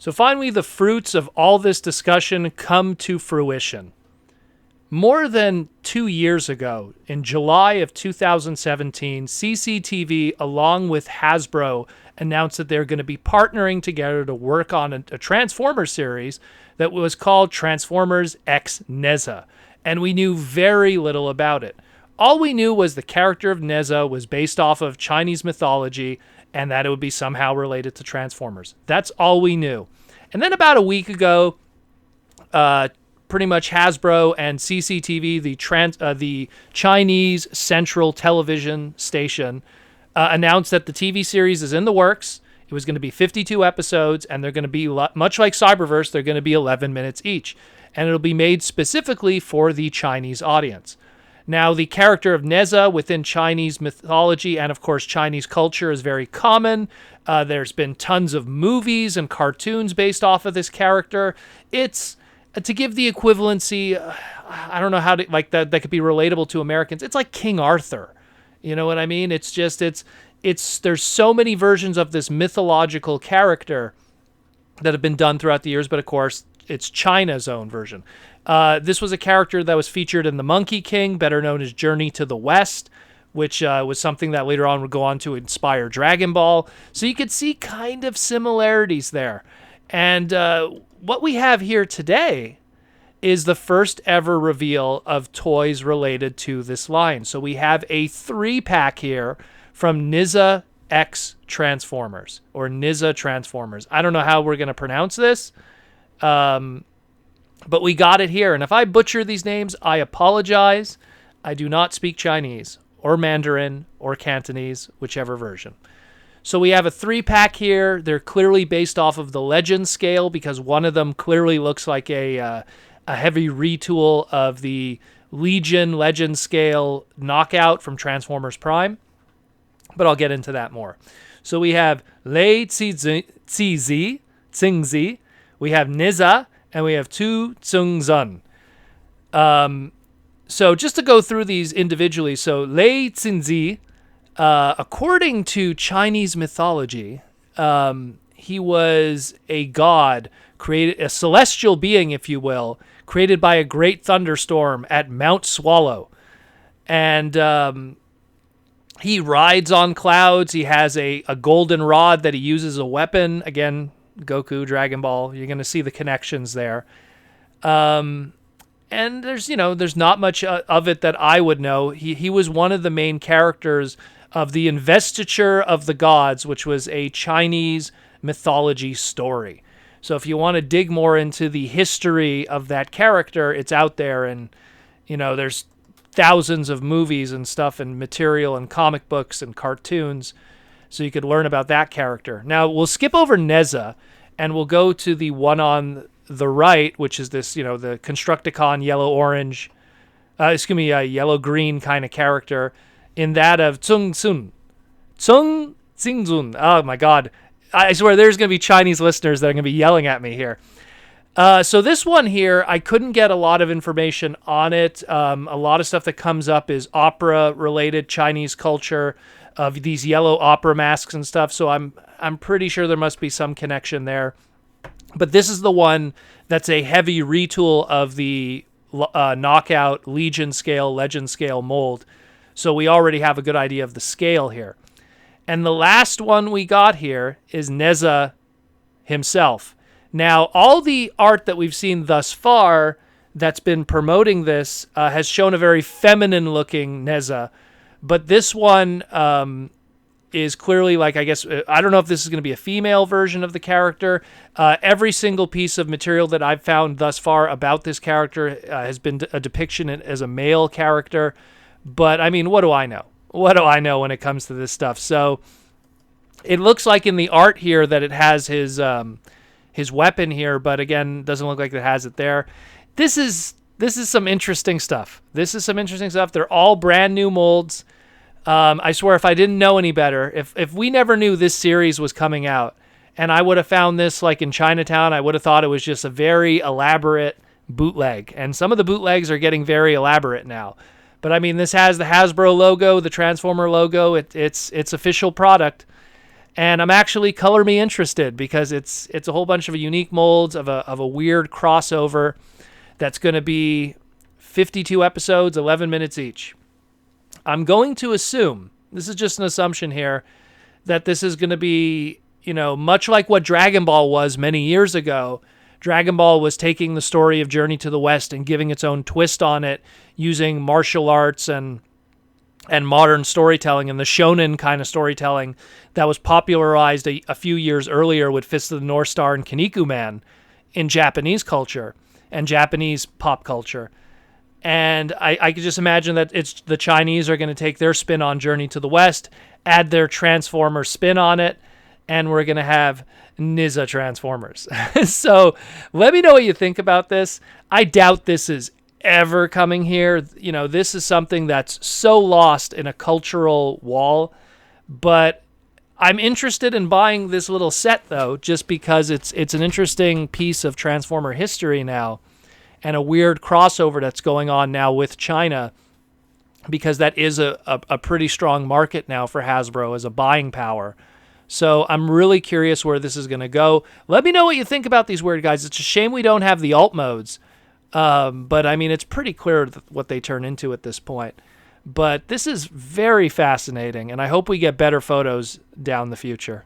So finally, the fruits of all this discussion come to fruition. More than 2 years ago, in July of 2017, CCTV, along with Hasbro, announced that they're going to be partnering together to work on a Transformers series that was called Transformers X Nezha, and we knew very little about it. All we knew was the character of Nezha was based off of Chinese mythology and that it would be somehow related to Transformers. That's all we knew. And then about a week ago, pretty much Hasbro and CCTV, the Chinese Central Television Station, announced that the TV series is in the works. It was going to be 52 episodes, and they're going to be, much like Cyberverse, they're going to be 11 minutes each. And it'll be made specifically for the Chinese audience. Now, the character of Nezha within Chinese mythology and, of course, Chinese culture is very common. There's been tons of movies and cartoons based off of this character. It's, to give the equivalency, I don't know how to, like, that could be relatable to Americans. It's like King Arthur. You know what I mean? It's just, there's so many versions of this mythological character that have been done throughout the years, but of course, it's China's own version. This was a character that was featured in The Monkey King, better known as Journey to the West, which was something that later on would go on to inspire Dragon Ball. So you could see kind of similarities there. And what we have here today is the first ever reveal of toys related to this line. So we have a 3-pack here from Nezha X Transformers, or Nezha Transformers. I don't know how we're going to pronounce this. But we got it here. And if I butcher these names, I apologize. I do not speak Chinese or Mandarin or Cantonese, whichever version. So we have a 3-pack here. They're clearly based off of the Legend scale because one of them clearly looks like a heavy retool of the Legion Legend scale knockout from Transformers Prime. But I'll get into that more. So we have Lei Xingzi, we have Nezha, and we have Tu Xingsun. So just to go through these individually, so Lei Xingzi, according to Chinese mythology, he was a god, created a celestial being, if you will, created by a great thunderstorm at Mount Swallow. And he rides on clouds. He has a golden rod that he uses as a weapon. Again, Goku, Dragon Ball, you're going to see the connections there. And there's not much of it that I would know. He was one of the main characters of the Investiture of the Gods, which was a Chinese mythology story. So if you want to dig more into the history of that character, it's out there, and there's thousands of movies and stuff and material and comic books and cartoons, so you could learn about that character. Now, we'll skip over Nezha, and we'll go to the one on the right, which is this, the Constructicon yellow-orange, yellow-green kind of character, in that of Xingsun. Oh, my God. I swear there's going to be Chinese listeners that are going to be yelling at me here. So this one here, I couldn't get a lot of information on it. A lot of stuff that comes up is opera-related Chinese culture, of these yellow opera masks and stuff, so I'm pretty sure there must be some connection there. But this is the one that's a heavy retool of the knockout Legion scale, Legend scale mold. So we already have a good idea of the scale here. And the last one we got here is Nezha himself. Now, all the art that we've seen thus far that's been promoting this has shown a very feminine-looking Nezha. But this one is clearly, like, I guess, I don't know if this is going to be a female version of the character. Every single piece of material that I've found thus far about this character has been a depiction as a male character. But, I mean, what do I know? What do I know when it comes to this stuff? So it looks like in the art here that it has his weapon here, but again, doesn't look like it has it there. This is some interesting stuff. They're all brand new molds. I swear, if I didn't know any better, if we never knew this series was coming out, and I would have found this like in Chinatown, I would have thought it was just a very elaborate bootleg. And some of the bootlegs are getting very elaborate now. But I mean, this has the Hasbro logo, the Transformer logo. It's official product. And I'm actually color me interested because it's a whole bunch of unique molds of a weird crossover that's going to be 52 episodes, 11 minutes each. I'm going to assume, this is just an assumption here, that this is going to be, much like what Dragon Ball was many years ago. Dragon Ball was taking the story of Journey to the West and giving its own twist on it using martial arts and modern storytelling and the shonen kind of storytelling that was popularized a few years earlier with Fist of the North Star and Kinnikuman in Japanese culture and Japanese pop culture. And I could just imagine that it's the Chinese are going to take their spin on Journey to the West, add their Transformers spin on it, and we're going to have Nezha Transformers. So let me know what you think about this. I doubt this is ever coming here. This is something that's so lost in a cultural wall. But I'm interested in buying this little set, though, just because it's an interesting piece of Transformer history now. And a weird crossover that's going on now with China, because that is a pretty strong market now for Hasbro as a buying power. So I'm really curious where this is going to go. Let me know what you think about these weird guys. It's a shame we don't have the alt modes. But I mean, it's pretty clear what they turn into at this point. But this is very fascinating, and I hope we get better photos down the future.